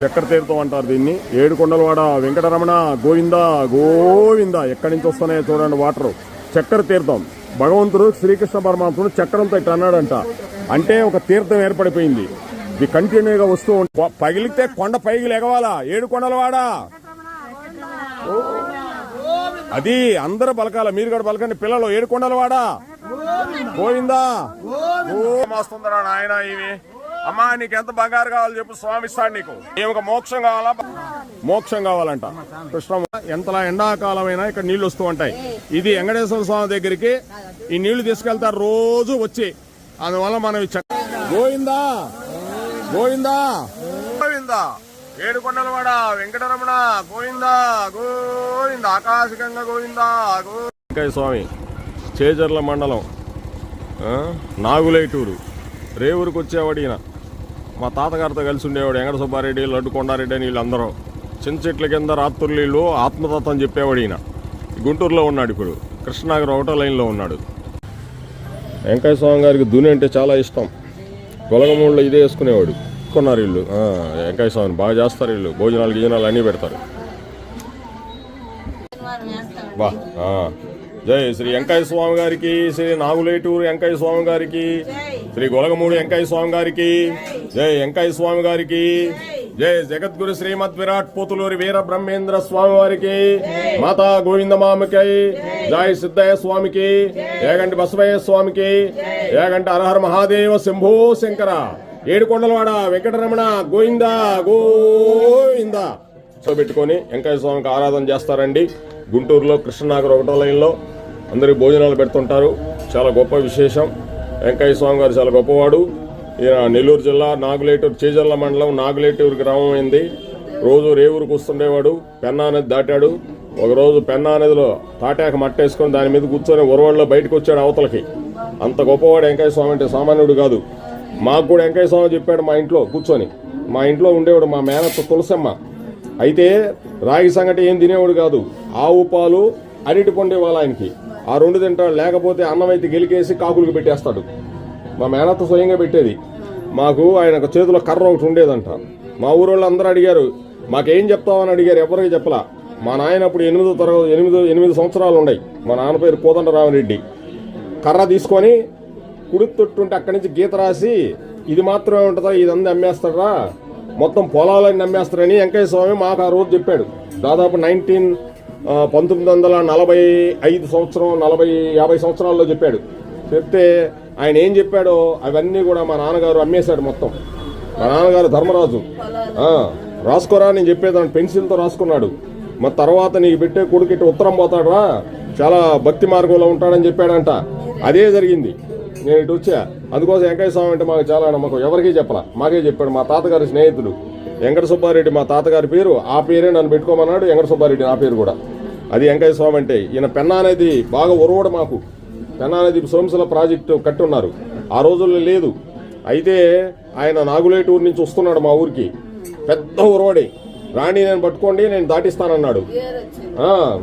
చక్కెర తీర్థం అంటారు దీన్ని. ఏడుకొండలవాడ వెంకటరమణ గోవింద గోవింద. ఎక్కడి నుంచి వస్తున్నాయో చూడండి వాటర్. చక్కెర తీర్థం. భగవంతుడు శ్రీకృష్ణ పరమాత్ముడు చక్రంతో ఇట్లా అన్నాడంట. అంటే ఒక తీర్థం ఏర్పడిపోయింది. ఇది కంటిన్యూగా వస్తూ పగిలితే కొండ పైకి ఎగవాలా. ఏడుకొండలవాడ అది అందరూ పలకాల. మీరు కూడా పలకండి పిల్లలు. ఏడుకొండలవాడ గోవిందా. వస్తుందరా నాయన. ఇవి అమ్మా నీకెంత బంగారు కావాలి చెప్పు, స్వామి ఇస్తాడు నీకు. ఏమొక మోక్షం కావాలా? మోక్షం కావాలంట. కృష్ణ ఎంతలా ఎండాకాలమైనా ఇక్కడ నీళ్లు వస్తూ ఉంటాయి. ఇది వెంకటేశ్వర స్వామి దగ్గరికి ఈ నీళ్లు తీసుకెళ్తారు రోజు వచ్చి. అందువల్ల మనం గోవిందా గోవిందా గోవిందా. ఏడుకొండలవాడ వెంకటరమణ గోవిందా గోవింద. ఆకాశగంగా గోవిందా గోవింద. స్వామి చేజర్ల మండలం నాగులేటూరు రేవూరుకు వచ్చేవాడు ఈయన. మా తాతగారితో కలిసి ఉండేవాడు. వెంకట సుబ్బారెడ్డి, లడ్డు కొండారెడ్డి అని వీళ్ళందరూ. చిన్న చెట్ల కింద రాత్రులు ఆత్మతత్వం చెప్పేవాడు ఈయన. గుంటూరులో ఉన్నాడు. ఇప్పుడు కృష్ణనగర్ 1వ లైన్లో ఉన్నాడు. వెంకయ్య స్వామి గారికి దుని అంటే చాలా ఇష్టం. గొలగమూడిలో ఇదే వేసుకునేవాడు. కొన్నారు వీళ్ళు. వెంకయ్య స్వామిని బాగా చేస్తారు వీళ్ళు. భోజనాలు గిజనాలు అన్నీ పెడతారు. బా జై శ్రీ వెంకయ్య స్వామి గారికి, శ్రీ నాగులేటూరు వెంకయ్య స్వామి గారికి, శ్రీ గొలగమూడి వెంకయ్య స్వామి గారికి, జై వెంకయ్య స్వామి గారికి, జై జగద్గురు శ్రీమద్ విరాట్ పోతులూరి వీర బ్రహ్మేంద్ర స్వామి వారికి, మాతా గోవిందమామకి, జై సిద్ధయ్య స్వామికి, ఏగంటి బసవయ్య స్వామికి, ఏగంటి హరహర మహాదేవ శంభో శంకర. ఏడుకొండలవాడ వెంకటరమణ గోవిందా గోవిందా. పెట్టుకొని వెంకయ్య స్వామికి ఆరాధన చేస్తారండి. గుంటూరులో కృష్ణనగర్ 1వ లైన్లో అందరికి భోజనాలు పెడుతుంటారు. చాలా గొప్ప విశేషం. వెంకయ్య స్వామి గారు చాలా గొప్పవాడు. ఈయన నెల్లూరు జిల్లా నాగులేటూరు చేజర్ల మండలం నాగులేటూరు గ్రామం అయింది. రోజు రేవూరుకు వస్తుండేవాడు. పెన్నా నది దాటాడు. ఒకరోజు పెన్నా నదిలో తాటాక మట్టేసుకొని దాని మీద కూర్చొని ఉరవడిలో బయటకు వచ్చాడు అవతలకి. అంత గొప్పవాడు వెంకయ్య స్వామి అంటే సామాన్యుడు కాదు. మాకు కూడా వెంకయ్య స్వామి చెప్పాడు మా ఇంట్లో కూర్చొని. మా ఇంట్లో ఉండేవాడు మా మేనత్త తులసమ్మ. అయితే రాగి సంగటి ఏం తినేవాడు కాదు. ఆవు పాలు అరటి పండేవాళ్ళు ఆయనకి. ఆ 2 తింటాడు. లేకపోతే అన్నం అయితే గెలికేసి కాకులకు పెట్టేస్తాడు. మా మేనత్త స్వయంగా పెట్టేది. మాకు ఆయన చేతిలో కర్ర ఒకటి ఉండేదంట. మా ఊరోళ్ళు అందరూ అడిగారు మాకేం చెప్తామని అడిగారు. ఎవరికి చెప్పలా. మా నాయన అప్పుడు 8 సంవత్సరాలు ఉన్నాయి. మా నాన్న పేరు కోదండరామరెడ్డి. కర్ర తీసుకొని కుడి తొట్టుంటే అక్కడి నుంచి గీత రాసి ఇది మాత్రమే ఉంటుందా, ఇదంతా అమ్మేస్తారా, మొత్తం పొలాలని నమ్మేస్తారని వెంకయ్య స్వామి మాకు ఆ రోజు చెప్పాడు. దాదాపు 1945 సంవత్సరం 50 సంవత్సరాల్లో చెప్పాడు. చెప్తే ఆయన ఏం చెప్పాడో అవన్నీ కూడా మా నాన్నగారు అమ్మేశాడు మొత్తం. మా నాన్నగారు ధర్మరాజు. రాసుకోరా నేను చెప్పేదాన్ని పెన్సిల్తో రాసుకున్నాడు. మరి తర్వాత నీకు పెట్టే కొడుకు ఉత్తరం పోతాడరా, చాలా భక్తి మార్గంలో ఉంటాడని చెప్పాడంట. అదే జరిగింది. నేను ఇటు వచ్చా. అందుకోసం వెంకయ్య స్వామి అంటే మాకు చాలా నమ్మకం. ఎవరికీ చెప్పలా, మాకే చెప్పాడు. మా తాతగారి స్నేహితుడు వెంకట సుబ్బారెడ్డి మా తాతగారి పేరు. ఆ పేరే నన్ను పెట్టుకోమన్నాడు. వెంకట సుబ్బారెడ్డి నా పేరు కూడా. అది వెంకయ్య స్వామి అంటే. ఈయన పెన్నా అనేది బాగా ఉరవడు మాకు. పెన్నా అనేది సోమశిల ప్రాజెక్టు కట్టున్నారు. ఆ రోజుల్లో లేదు. అయితే ఆయన నాగులేటూరు నుంచి వస్తున్నాడు మా ఊరికి. పెద్ద ఉరవడి. రాణి నేను పట్టుకోండి నేను దాటిస్తానన్నాడు.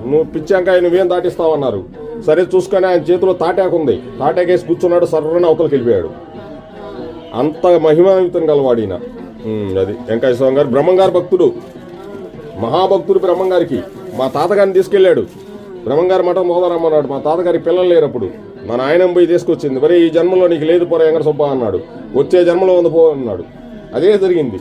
నువ్వు పిచ్చాక నువ్వేం దాటిస్తావన్నారు. సరే చూసుకొని ఆయన చేతిలో తాటాకు ఉంది. తాటాకేసి కూర్చున్నాడు. సర్రని అవతలకి వెళ్ళిపోయాడు. అంత మహిమాన్వితం గలవాడు ఈయన. అది వెంకయ్య స్వామి గారు. బ్రహ్మంగారు భక్తుడు, మహాభక్తుడు బ్రహ్మంగారికి. మా తాతగారిని తీసుకెళ్లాడు. బ్రహ్మంగారి మఠం మోదరమ్మన్నాడు. మా తాతగారికి పిల్లలు లేరు అప్పుడు. మా నాయనం పోయి తీసుకొచ్చింది. మరి ఈ జన్మలో నీకు లేదు పోరా వెంకట సుబ్బ అన్నాడు. వచ్చే జన్మలో ఉంది పో అన్నాడు. అదే జరిగింది.